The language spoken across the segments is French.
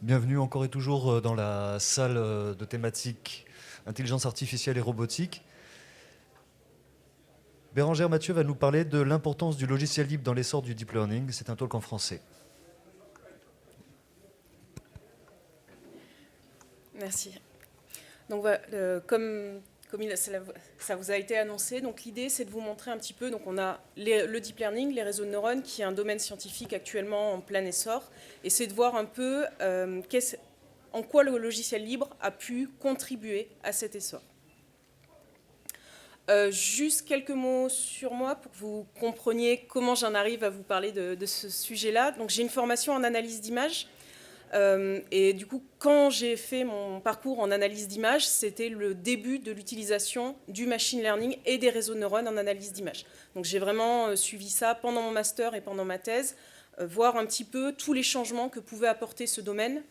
Bienvenue encore et toujours dans la salle de thématique intelligence artificielle et robotique. Bérangère Mathieu va nous parler de l'importance du logiciel libre dans l'essor du deep learning. C'est un talk en français. Merci. Donc voilà, ça vous a été annoncé, donc l'idée c'est de vous montrer un petit peu, donc on a le deep learning, les réseaux de neurones, qui est un domaine scientifique actuellement en plein essor, et c'est de voir un peu en quoi le logiciel libre a pu contribuer à cet essor. Juste quelques mots sur moi pour que vous compreniez comment j'en arrive à vous parler de ce sujet-là. Donc j'ai une formation en analyse d'image. Et du coup, quand j'ai fait mon parcours en analyse d'image, c'était le début de l'utilisation du machine learning et des réseaux de neurones en analyse d'image. Donc j'ai vraiment suivi ça pendant mon master et pendant ma thèse, voir un petit peu tous les changements que pouvait apporter ce domaine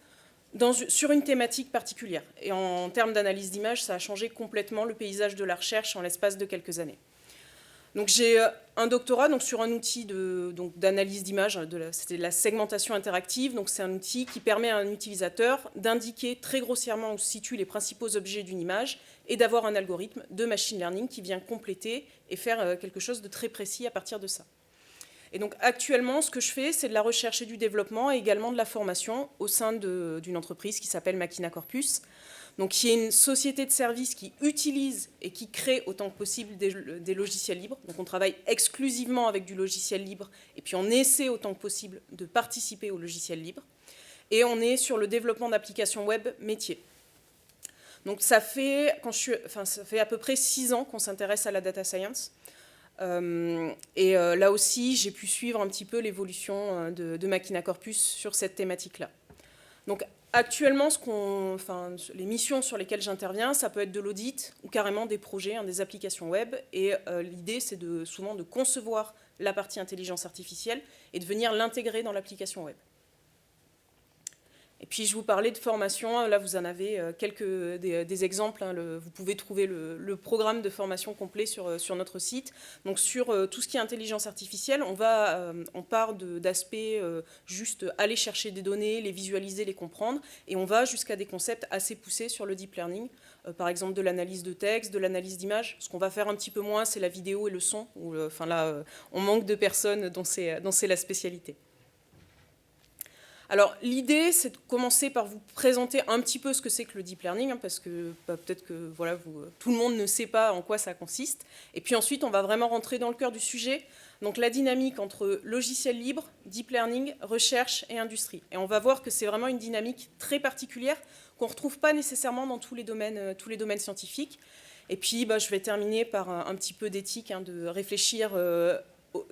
sur une thématique particulière. Et en termes d'analyse d'image, ça a changé complètement le paysage de la recherche en l'espace de quelques années. Donc j'ai un doctorat sur un outil d'analyse d'image, c'était la segmentation interactive. Donc c'est un outil qui permet à un utilisateur d'indiquer très grossièrement où se situent les principaux objets d'une image et d'avoir un algorithme de machine learning qui vient compléter et faire quelque chose de très précis à partir de ça. Et donc actuellement, ce que je fais, c'est de la recherche et du développement et également de la formation au sein d'une entreprise qui s'appelle Machina Corpus, donc qui est une société de services qui utilise et qui crée autant que possible des logiciels libres. Donc on travaille exclusivement avec du logiciel libre et puis on essaie autant que possible de participer au logiciel libre. Et on est sur le développement d'applications web métiers. Donc ça fait à peu près 6 ans qu'on s'intéresse à la data science. Là aussi, j'ai pu suivre un petit peu l'évolution de Machina Corpus sur cette thématique-là. Donc actuellement, les missions sur lesquelles j'interviens, ça peut être de l'audit ou carrément des projets, des applications web. Et l'idée, c'est souvent de concevoir la partie intelligence artificielle et de venir l'intégrer dans l'application web. Et puis je vous parlais de formation, là vous en avez des exemples, vous pouvez trouver le programme de formation complet sur notre site. Donc sur tout ce qui est intelligence artificielle, on part d'aspects juste aller chercher des données, les visualiser, les comprendre, et on va jusqu'à des concepts assez poussés sur le deep learning, par exemple de l'analyse de texte, de l'analyse d'image. Ce qu'on va faire un petit peu moins, c'est la vidéo et le son, où on manque de personnes dont c'est la spécialité. Alors l'idée, c'est de commencer par vous présenter un petit peu ce que c'est que le deep learning, parce que peut-être que tout le monde ne sait pas en quoi ça consiste. Et puis ensuite, on va vraiment rentrer dans le cœur du sujet, donc la dynamique entre logiciel libre, deep learning, recherche et industrie. Et on va voir que c'est vraiment une dynamique très particulière qu'on ne retrouve pas nécessairement dans tous les domaines scientifiques. Et puis je vais terminer par un petit peu d'éthique, de réfléchir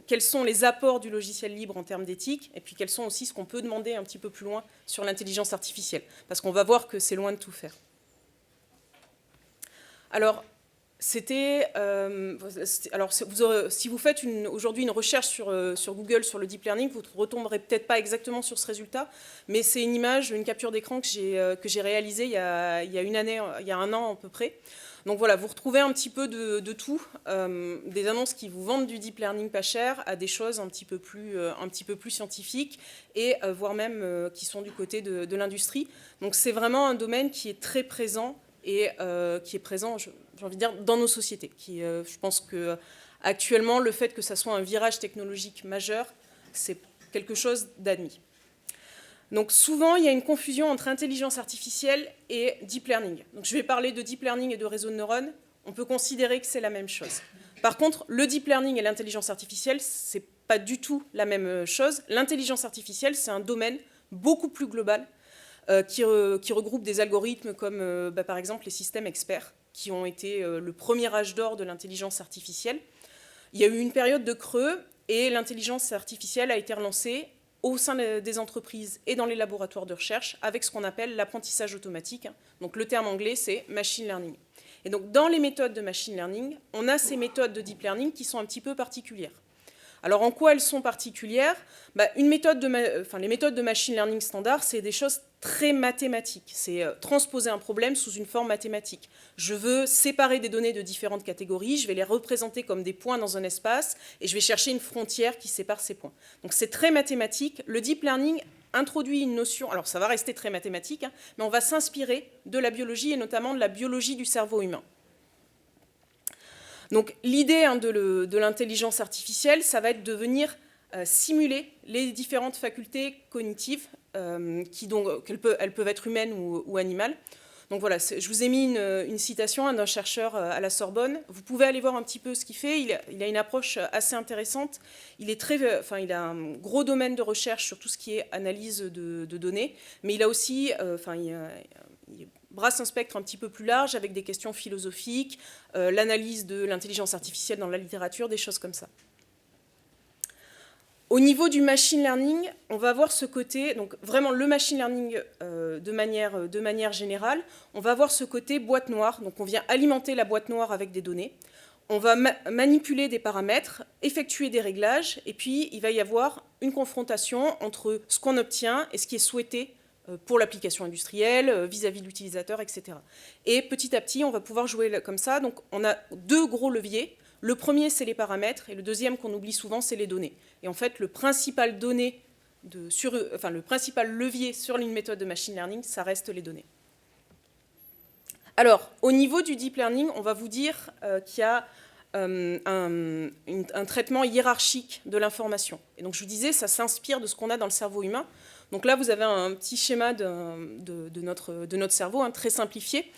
quels sont les apports du logiciel libre en termes d'éthique, et puis quels sont aussi ce qu'on peut demander un petit peu plus loin sur l'intelligence artificielle, parce qu'on va voir que c'est loin de tout faire. Alors, si vous faites aujourd'hui une recherche sur Google sur le deep learning, vous ne retomberez peut-être pas exactement sur ce résultat, mais c'est une image, une capture d'écran que j'ai réalisée il y a 1 an à peu près. Donc voilà, vous retrouvez un petit peu de tout, des annonces qui vous vendent du deep learning pas cher à des choses un petit peu plus scientifiques et voire même qui sont du côté de l'industrie. Donc c'est vraiment un domaine qui est très présent et qui est présent, j'ai envie de dire, dans nos sociétés. Je pense qu'actuellement, le fait que ça soit un virage technologique majeur, c'est quelque chose d'admis. Donc souvent, il y a une confusion entre intelligence artificielle et deep learning. Donc je vais parler de deep learning et de réseau de neurones. On peut considérer que c'est la même chose. Par contre, le deep learning et l'intelligence artificielle, ce n'est pas du tout la même chose. L'intelligence artificielle, c'est un domaine beaucoup plus global qui regroupe des algorithmes comme par exemple les systèmes experts, qui ont été le premier âge d'or de l'intelligence artificielle. Il y a eu une période de creux et l'intelligence artificielle a été relancée au sein des entreprises et dans les laboratoires de recherche avec ce qu'on appelle l'apprentissage automatique. Donc le terme anglais, c'est machine learning. Et donc dans les méthodes de machine learning, on a ces méthodes de deep learning qui sont un petit peu particulières. Alors en quoi elles sont particulières ? Les méthodes de machine learning standard, c'est des choses très mathématiques. C'est transposer un problème sous une forme mathématique. Je veux séparer des données de différentes catégories, je vais les représenter comme des points dans un espace et je vais chercher une frontière qui sépare ces points. Donc c'est très mathématique. Le deep learning introduit une notion, alors ça va rester très mathématique, hein, mais on va s'inspirer de la biologie et notamment de la biologie du cerveau humain. Donc l'idée de l'intelligence artificielle, ça va être de venir simuler les différentes facultés cognitives, elles peuvent être humaines ou animales. Donc voilà, je vous ai mis une citation d'un chercheur à la Sorbonne. Vous pouvez aller voir un petit peu ce qu'il fait. Il a une approche assez intéressante. Il a un gros domaine de recherche sur tout ce qui est analyse de données, mais il a aussi, il brasse un spectre un petit peu plus large avec des questions philosophiques, l'analyse de l'intelligence artificielle dans la littérature, des choses comme ça. Au niveau du machine learning, on va avoir ce côté, donc vraiment le machine learning de manière générale, on va avoir ce côté boîte noire, donc on vient alimenter la boîte noire avec des données, on va manipuler des paramètres, effectuer des réglages, et puis il va y avoir une confrontation entre ce qu'on obtient et ce qui est souhaité pour l'application industrielle, vis-à-vis de l'utilisateur, etc. Et petit à petit, on va pouvoir jouer comme ça, donc on a deux gros leviers. Le premier, c'est les paramètres, et le deuxième qu'on oublie souvent, c'est les données. Et en fait, le principal levier sur une méthode de machine learning, ça reste les données. Alors, au niveau du deep learning, on va vous dire qu'il y a un traitement hiérarchique de l'information. Et donc, je vous disais, ça s'inspire de ce qu'on a dans le cerveau humain. Donc là, vous avez un petit schéma de notre cerveau, hein, très simplifié.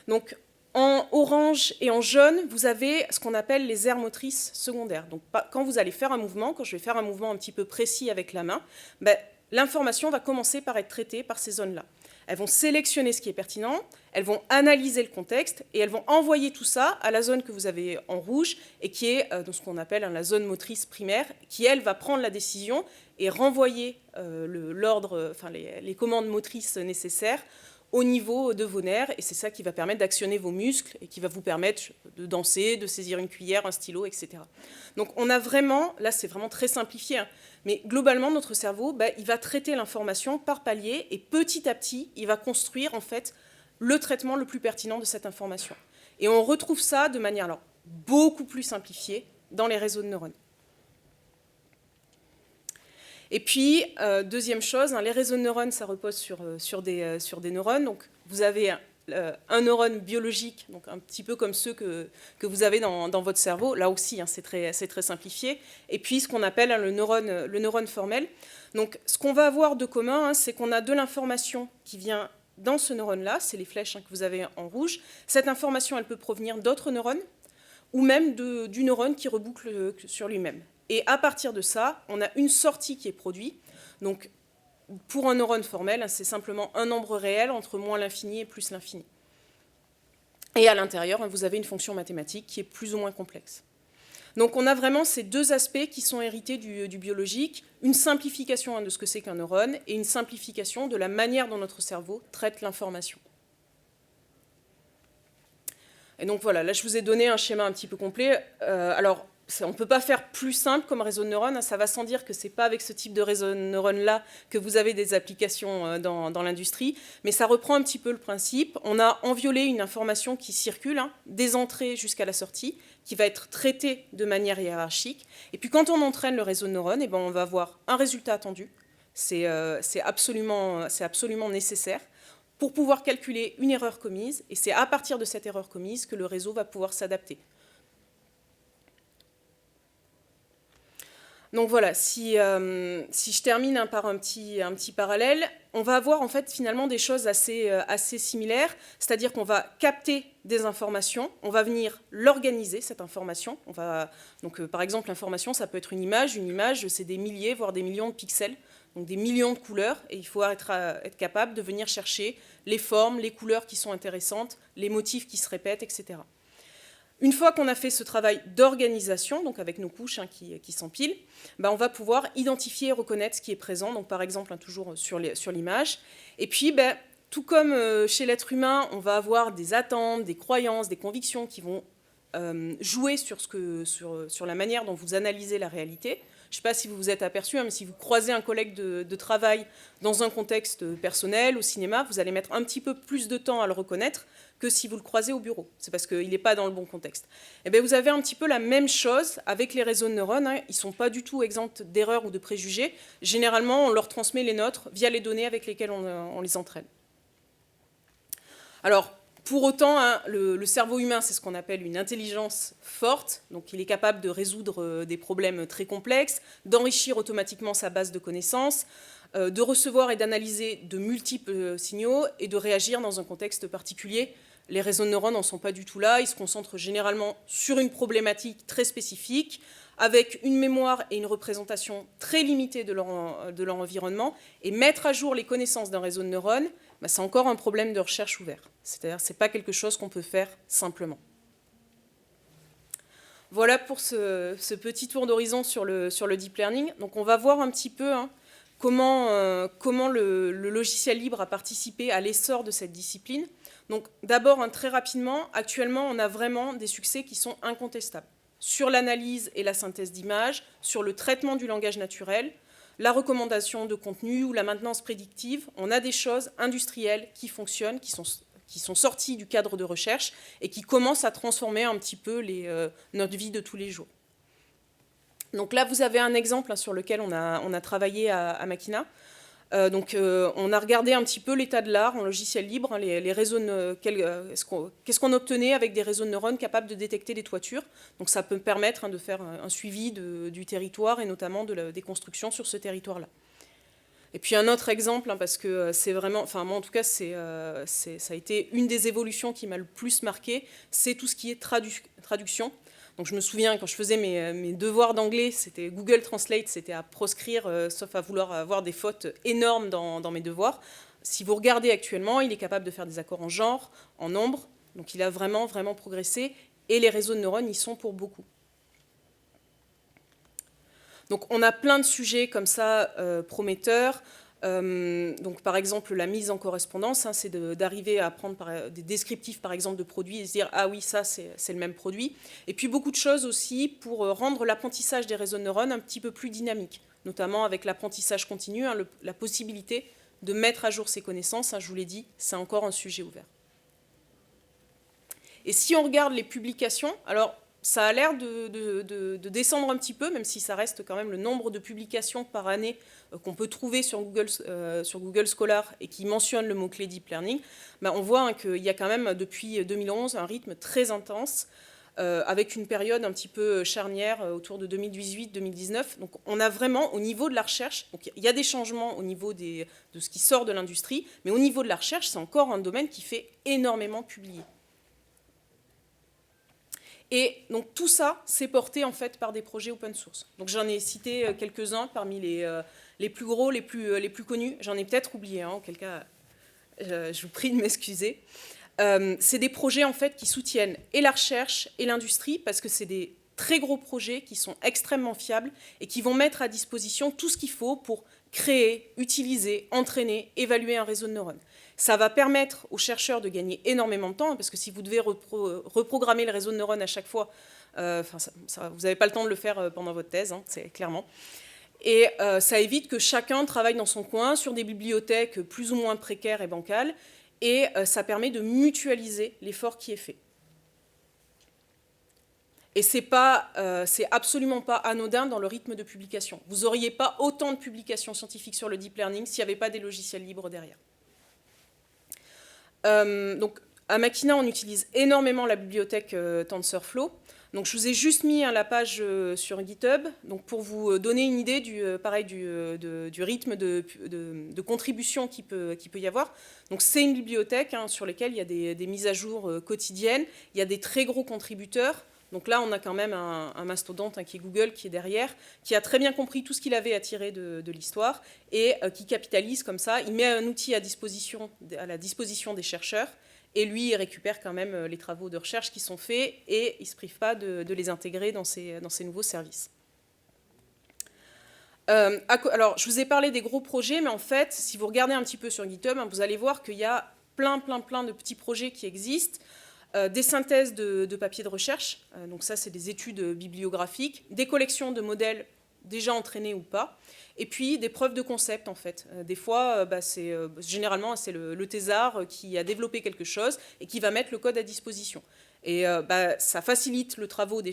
Donc, en orange et en jaune, vous avez ce qu'on appelle les aires motrices secondaires. Donc, quand vous allez faire un mouvement, quand je vais faire un mouvement un petit peu précis avec la main, l'information va commencer par être traitée par ces zones-là. Elles vont sélectionner ce qui est pertinent, elles vont analyser le contexte et elles vont envoyer tout ça à la zone que vous avez en rouge et qui est ce qu'on appelle la zone motrice primaire, qui, elle, va prendre la décision et renvoyer les commandes motrices nécessaires au niveau de vos nerfs, et c'est ça qui va permettre d'actionner vos muscles et qui va vous permettre de danser, de saisir une cuillère, un stylo, etc. Donc on a vraiment, là c'est vraiment très simplifié, hein, mais globalement notre cerveau, il va traiter l'information par palier et petit à petit, il va construire en fait le traitement le plus pertinent de cette information. Et on retrouve ça de manière beaucoup plus simplifiée dans les réseaux de neurones. Et puis, deuxième chose, les réseaux de neurones, ça repose sur des neurones. Donc, vous avez un neurone biologique, donc un petit peu comme ceux que vous avez dans votre cerveau. Là aussi, hein, c'est très simplifié. Et puis, ce qu'on appelle le neurone formel. Donc, ce qu'on va avoir de commun, hein, c'est qu'on a de l'information qui vient dans ce neurone-là. C'est les flèches, hein, que vous avez en rouge. Cette information, elle peut provenir d'autres neurones ou même du neurone qui reboucle sur lui-même. Et à partir de ça, on a une sortie qui est produite. Donc, pour un neurone formel, c'est simplement un nombre réel entre moins l'infini et plus l'infini. Et à l'intérieur, vous avez une fonction mathématique qui est plus ou moins complexe. Donc, on a vraiment ces deux aspects qui sont hérités du biologique, une simplification de ce que c'est qu'un neurone et une simplification de la manière dont notre cerveau traite l'information. Et donc voilà, là je vous ai donné un schéma un petit peu complet. On ne peut pas faire plus simple comme réseau de neurones, ça va sans dire que ce n'est pas avec ce type de réseau de neurones-là que vous avez des applications dans l'industrie, mais ça reprend un petit peu le principe. On a enviolé une information qui circule, hein, des entrées jusqu'à la sortie, qui va être traitée de manière hiérarchique. Et puis quand on entraîne le réseau de neurones, on va avoir un résultat attendu. C'est absolument nécessaire pour pouvoir calculer une erreur commise, et c'est à partir de cette erreur commise que le réseau va pouvoir s'adapter. Donc voilà, si je termine par un petit parallèle, on va avoir en fait finalement des choses assez similaires, c'est-à-dire qu'on va capter des informations, on va venir l'organiser, cette information. Par exemple, l'information, ça peut être une image, c'est des milliers, voire des millions de pixels, donc des millions de couleurs, et il faut être capable de venir chercher les formes, les couleurs qui sont intéressantes, les motifs qui se répètent, etc. Une fois qu'on a fait ce travail d'organisation, donc avec nos couches, hein, qui s'empilent, on va pouvoir identifier et reconnaître ce qui est présent, donc par exemple, hein, toujours sur l'image. Et puis, tout comme chez l'être humain, on va avoir des attentes, des croyances, des convictions qui vont jouer sur la manière dont vous analysez la réalité. Je ne sais pas si vous vous êtes aperçu, mais si vous croisez un collègue de travail dans un contexte personnel, au cinéma, vous allez mettre un petit peu plus de temps à le reconnaître que si vous le croisez au bureau. C'est parce qu'il n'est pas dans le bon contexte. Et bien, vous avez un petit peu la même chose avec les réseaux de neurones. Hein. Ils ne sont pas du tout exempts d'erreurs ou de préjugés. Généralement, on leur transmet les nôtres via les données avec lesquelles on les entraîne. Alors, pour autant, hein, le cerveau humain, c'est ce qu'on appelle une intelligence forte. Donc, il est capable de résoudre des problèmes très complexes, d'enrichir automatiquement sa base de connaissances, de recevoir et d'analyser de multiples signaux et de réagir dans un contexte particulier. Les réseaux de neurones n'en sont pas du tout là. Ils se concentrent généralement sur une problématique très spécifique, avec une mémoire et une représentation très limitée de leur environnement. Et mettre à jour les connaissances d'un réseau de neurones, bah, c'est encore un problème de recherche ouvert. C'est-à-dire que ce n'est pas quelque chose qu'on peut faire simplement. Voilà pour ce petit tour d'horizon sur le deep learning. Donc on va voir un petit peu hein, comment le logiciel libre a participé à l'essor de cette discipline. Donc d'abord, hein, très rapidement, actuellement, on a vraiment des succès qui sont incontestables. Sur l'analyse et la synthèse d'images, sur le traitement du langage naturel, la recommandation de contenu ou la maintenance prédictive, on a des choses industrielles qui fonctionnent, qui sont sorties du cadre de recherche et qui commencent à transformer un petit peu notre vie de tous les jours. Donc là, vous avez un exemple hein, sur lequel on a travaillé à Machina. On a regardé un petit peu l'état de l'art en logiciel libre, hein, les réseaux qu'est-ce qu'on obtenait avec des réseaux de neurones capables de détecter des toitures. Donc ça peut permettre hein, de faire un suivi du territoire et notamment des constructions sur ce territoire-là. Et puis un autre exemple, hein, parce que c'est vraiment, enfin moi en tout cas, ça a été une des évolutions qui m'a le plus marqué, c'est tout ce qui est traduction. Donc je me souviens, quand je faisais mes devoirs d'anglais, c'était Google Translate, c'était à proscrire, sauf à vouloir avoir des fautes énormes dans mes devoirs. Si vous regardez actuellement, il est capable de faire des accords en genre, en nombre, donc il a vraiment, vraiment progressé, et les réseaux de neurones y sont pour beaucoup. Donc on a plein de sujets comme ça, prometteurs. Donc par exemple la mise en correspondance, hein, c'est d'arriver à prendre des descriptifs par exemple de produits et se dire ah oui ça c'est le même produit. Et puis beaucoup de choses aussi pour rendre l'apprentissage des réseaux de neurones un petit peu plus dynamique, notamment avec l'apprentissage continu, hein, la possibilité de mettre à jour ses connaissances, hein, je vous l'ai dit, c'est encore un sujet ouvert. Et si on regarde les publications, alors ça a l'air de descendre un petit peu, même si ça reste quand même le nombre de publications par année qu'on peut trouver sur Google Scholar et qui mentionne le mot-clé Deep Learning. Ben on voit hein, qu'il y a quand même depuis 2011 un rythme très intense, avec une période un petit peu charnière autour de 2018-2019. Donc on a vraiment au niveau de la recherche, donc il y a des changements au niveau de ce qui sort de l'industrie, mais au niveau de la recherche, c'est encore un domaine qui fait énormément publier. Et donc tout ça, c'est porté en fait par des projets open source. Donc j'en ai cité quelques-uns parmi les plus gros, les plus connus. J'en ai peut-être oublié, hein, auquel cas je vous prie de m'excuser. C'est des projets en fait qui soutiennent et la recherche et l'industrie parce que c'est des très gros projets qui sont extrêmement fiables et qui vont mettre à disposition tout ce qu'il faut pour créer, utiliser, entraîner, évaluer un réseau de neurones. Ça va permettre aux chercheurs de gagner énormément de temps, parce que si vous devez reprogrammer le réseau de neurones à chaque fois, vous n'avez pas le temps de le faire pendant votre thèse, hein, c'est clairement. Et ça évite que chacun travaille dans son coin sur des bibliothèques plus ou moins précaires et bancales, et ça permet de mutualiser l'effort qui est fait. Et c'est absolument pas anodin dans le rythme de publication. Vous n'auriez pas autant de publications scientifiques sur le deep learning s'il n'y avait pas des logiciels libres derrière. Donc, à Machina, on utilise énormément la bibliothèque TensorFlow. Donc, je vous ai juste mis la page sur GitHub, donc pour vous donner une idée du rythme de contribution qu'il peut y avoir. Donc, c'est une bibliothèque hein, sur laquelle il y a des mises à jour quotidiennes. Il y a des très gros contributeurs. Donc là, on a quand même un mastodonte hein, qui est Google, qui est derrière, qui a très bien compris tout ce qu'il avait à tirer de l'histoire et qui capitalise comme ça. Il met un outil à la disposition des chercheurs et lui, il récupère quand même les travaux de recherche qui sont faits et il ne se prive pas de les intégrer dans ces nouveaux services. Alors, je vous ai parlé des gros projets, mais en fait, si vous regardez un petit peu sur GitHub, hein, vous allez voir qu'il y a plein de petits projets qui existent. Des synthèses de papiers de recherche, donc ça c'est des études bibliographiques, des collections de modèles déjà entraînées ou pas. Et puis des preuves de concept en fait. Des fois, généralement c'est le thésard qui a développé quelque chose et qui va mettre le code à disposition. Et ça facilite le travail des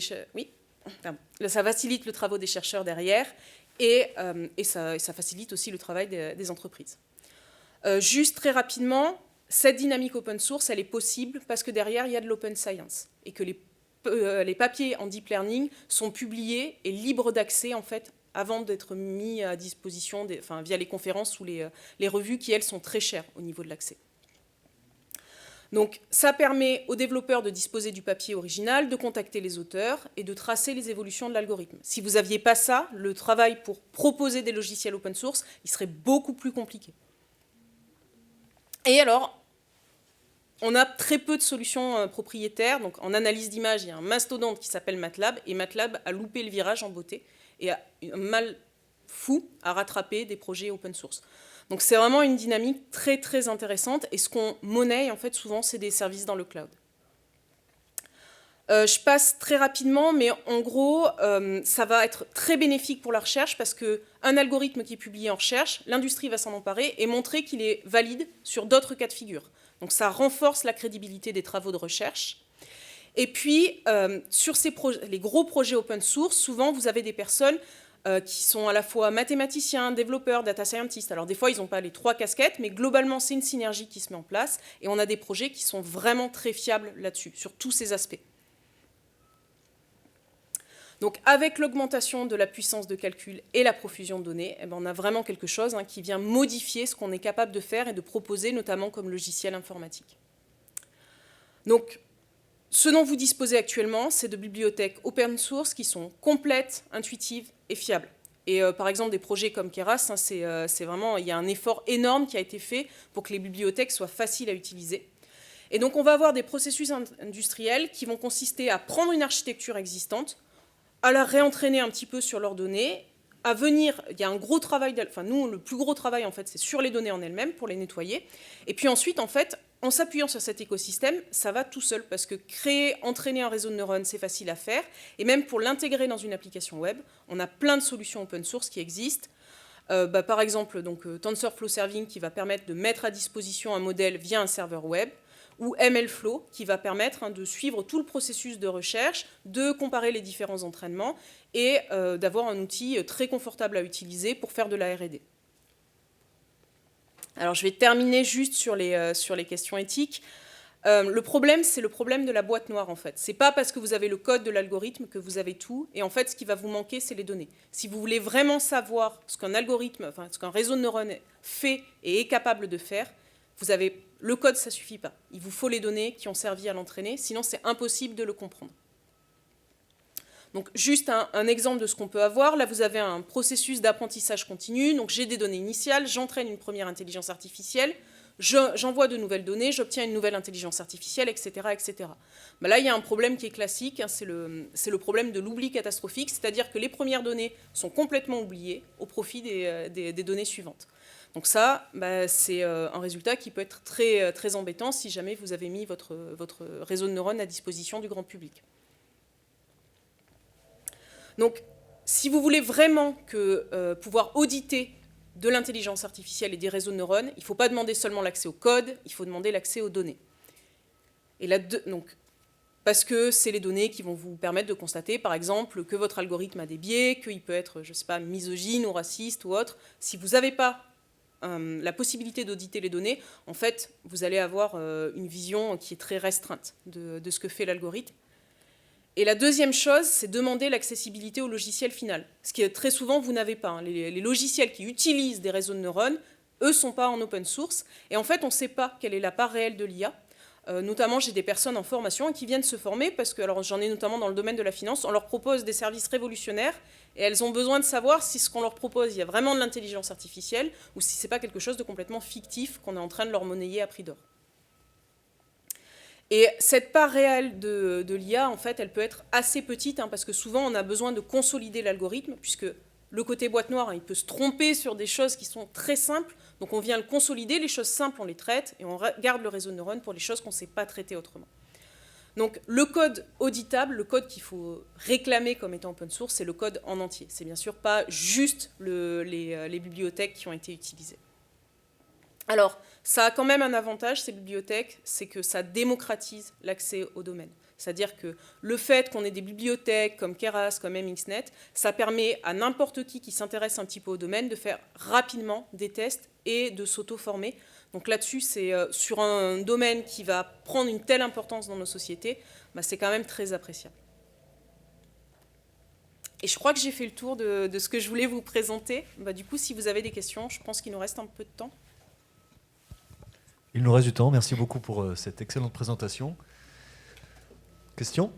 chercheurs derrière et ça facilite aussi le travail des entreprises. Juste très rapidement, cette dynamique open source, elle est possible parce que derrière il y a de l'open science et que les papiers en deep learning sont publiés et libres d'accès en fait avant d'être mis à disposition via les conférences ou les revues qui, elles, sont très chères au niveau de l'accès. Donc, ça permet aux développeurs de disposer du papier original, de contacter les auteurs et de tracer les évolutions de l'algorithme. Si vous n'aviez pas ça, le travail pour proposer des logiciels open source, il serait beaucoup plus compliqué. Et alors, on a très peu de solutions propriétaires. Donc, en analyse d'image, il y a un mastodonte qui s'appelle MATLAB, et MATLAB a loupé le virage en beauté et a un mal fou à rattraper des projets open source. Donc c'est vraiment une dynamique très très intéressante et ce qu'on monnaie en fait souvent c'est des services dans le cloud. Je passe très rapidement, mais en gros ça va être très bénéfique pour la recherche parce qu'un algorithme qui est publié en recherche, l'industrie va s'en emparer et montrer qu'il est valide sur d'autres cas de figure. Donc ça renforce la crédibilité des travaux de recherche. Et puis, sur les gros projets open source, souvent, vous avez des personnes qui sont à la fois mathématiciens, développeurs, data scientists. Alors, des fois, ils n'ont pas les 3 casquettes, mais globalement, c'est une synergie qui se met en place. Et on a des projets qui sont vraiment très fiables là-dessus, sur tous ces aspects. Donc, avec l'augmentation de la puissance de calcul et la profusion de données, on a vraiment quelque chose qui vient modifier ce qu'on est capable de faire et de proposer, notamment comme logiciel informatique. Donc, ce dont vous disposez actuellement, c'est de bibliothèques open source qui sont complètes, intuitives et fiables. Et par exemple, des projets comme Keras, c'est vraiment, il y a un effort énorme qui a été fait pour que les bibliothèques soient faciles à utiliser. Et donc, on va avoir des processus industriels qui vont consister à prendre une architecture existante, à la réentraîner un petit peu sur leurs données, à venir, il y a un gros travail, nous, le plus gros travail, en fait, c'est sur les données en elles-mêmes pour les nettoyer. Et puis ensuite, en fait, en s'appuyant sur cet écosystème, ça va tout seul parce que entraîner un réseau de neurones, c'est facile à faire. Et même pour l'intégrer dans une application web, on a plein de solutions open source qui existent. Par exemple, TensorFlow Serving qui va permettre de mettre à disposition un modèle via un serveur web, ou MLflow qui va permettre de suivre tout le processus de recherche, de comparer les différents entraînements et d'avoir un outil très confortable à utiliser pour faire de la R&D. Alors, je vais terminer juste sur les questions éthiques. Le problème, c'est le problème de la boîte noire, en fait. Ce n'est pas parce que vous avez le code de l'algorithme que vous avez tout. Et en fait, ce qui va vous manquer, c'est les données. Si vous voulez vraiment savoir ce qu'un algorithme, ce qu'un réseau de neurones fait et est capable de faire, vous avez le code, ça ne suffit pas. Il vous faut les données qui ont servi à l'entraîner, sinon c'est impossible de le comprendre. Donc juste un exemple de ce qu'on peut avoir. Là, vous avez un processus d'apprentissage continu. Donc j'ai des données initiales, j'entraîne une première intelligence artificielle, j'envoie de nouvelles données, j'obtiens une nouvelle intelligence artificielle, etc. etc. Mais là, il y a un problème qui est classique, c'est le problème de l'oubli catastrophique, c'est-à-dire que les premières données sont complètement oubliées au profit des données suivantes. Donc ça, c'est un résultat qui peut être très, très embêtant si jamais vous avez mis votre réseau de neurones à disposition du grand public. Donc, si vous voulez vraiment pouvoir auditer de l'intelligence artificielle et des réseaux de neurones, il ne faut pas demander seulement l'accès au code, il faut demander l'accès aux données. Et parce que c'est les données qui vont vous permettre de constater, par exemple, que votre algorithme a des biais, qu'il peut être, je ne sais pas, misogyne ou raciste ou autre. Si vous n'avez pas la possibilité d'auditer les données, en fait, vous allez avoir une vision qui est très restreinte de ce que fait l'algorithme. Et la deuxième chose, c'est demander l'accessibilité au logiciel final. Ce qui est très souvent, vous n'avez pas. Les logiciels qui utilisent des réseaux de neurones, eux, ne sont pas en open source. Et en fait, on ne sait pas quelle est la part réelle de l'IA. Notamment, j'ai des personnes en formation qui viennent se former parce que, alors j'en ai notamment dans le domaine de la finance, on leur propose des services révolutionnaires et elles ont besoin de savoir si ce qu'on leur propose, il y a vraiment de l'intelligence artificielle ou si ce n'est pas quelque chose de complètement fictif qu'on est en train de leur monnayer à prix d'or. Et cette part réelle de l'IA, en fait, elle peut être assez petite parce que souvent, on a besoin de consolider l'algorithme puisque le côté boîte noire, il peut se tromper sur des choses qui sont très simples. Donc, on vient le consolider. Les choses simples, on les traite et on garde le réseau de neurones pour les choses qu'on ne sait pas traiter autrement. Donc le code auditable, le code qu'il faut réclamer comme étant open source, c'est le code en entier. C'est bien sûr pas juste les bibliothèques qui ont été utilisées. Alors, ça a quand même un avantage, ces bibliothèques, c'est que ça démocratise l'accès au domaine. C'est-à-dire que le fait qu'on ait des bibliothèques comme Keras, comme MXNet, ça permet à n'importe qui s'intéresse un petit peu au domaine de faire rapidement des tests et de s'auto-former. Donc là-dessus, c'est sur un domaine qui va prendre une telle importance dans nos sociétés, bah, c'est quand même très appréciable. Et je crois que j'ai fait le tour de ce que je voulais vous présenter. Bah, du coup, si vous avez des questions, je pense qu'il nous reste un peu de temps. Il nous reste du temps. Merci beaucoup pour cette excellente présentation. Question ?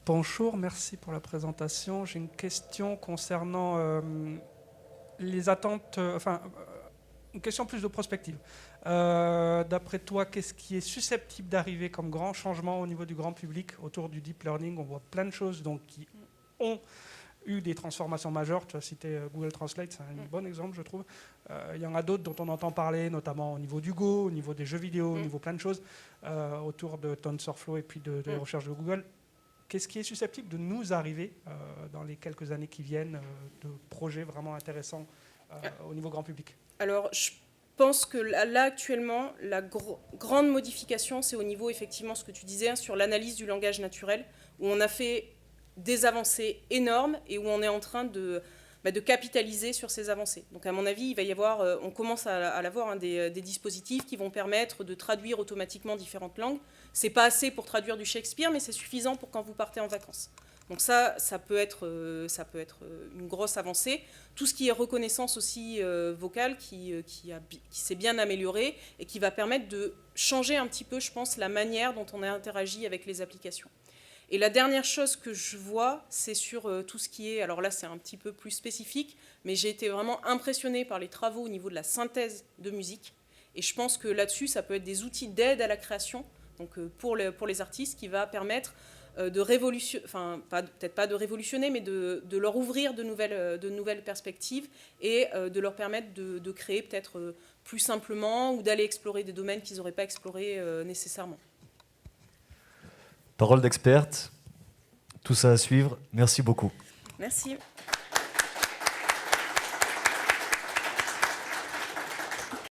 Bonjour, merci pour la présentation. J'ai une question concernant les attentes, une question plus de prospective. D'après toi, qu'est-ce qui est susceptible d'arriver comme grand changement au niveau du grand public autour du deep learning? On voit plein de choses donc, qui ont eu des transformations majeures. Tu as cité Google Translate, c'est un bon exemple, je trouve. Il y en a d'autres dont on entend parler, notamment au niveau du Go, au niveau des jeux vidéo, au niveau plein de choses, autour de TensorFlow et puis des recherches de Google. Qu'est-ce qui est susceptible de nous arriver dans les quelques années qui viennent, de projets vraiment intéressants au niveau grand public? Alors, je pense que là actuellement, la grande modification, c'est au niveau, effectivement, ce que tu disais, hein, sur l'analyse du langage naturel, où on a fait des avancées énormes et où on est en train de capitaliser sur ces avancées. Donc à mon avis, il va y avoir, on commence à l'avoir, hein, des dispositifs qui vont permettre de traduire automatiquement différentes langues. C'est pas assez pour traduire du Shakespeare, mais c'est suffisant pour quand vous partez en vacances. Donc ça peut être une grosse avancée. Tout ce qui est reconnaissance aussi vocale qui s'est bien amélioré et qui va permettre de changer un petit peu, je pense, la manière dont on interagit avec les applications. Et la dernière chose que je vois, c'est sur tout ce qui est, alors là c'est un petit peu plus spécifique, mais j'ai été vraiment impressionnée par les travaux au niveau de la synthèse de musique. Et je pense que là-dessus, ça peut être des outils d'aide à la création, donc pour les artistes, qui va permettre de révolutionner, enfin peut-être pas de révolutionner, mais de leur ouvrir de nouvelles perspectives et de leur permettre de créer peut-être plus simplement ou d'aller explorer des domaines qu'ils n'auraient pas explorés nécessairement. Parole d'experte, tout ça à suivre. Merci beaucoup. Merci.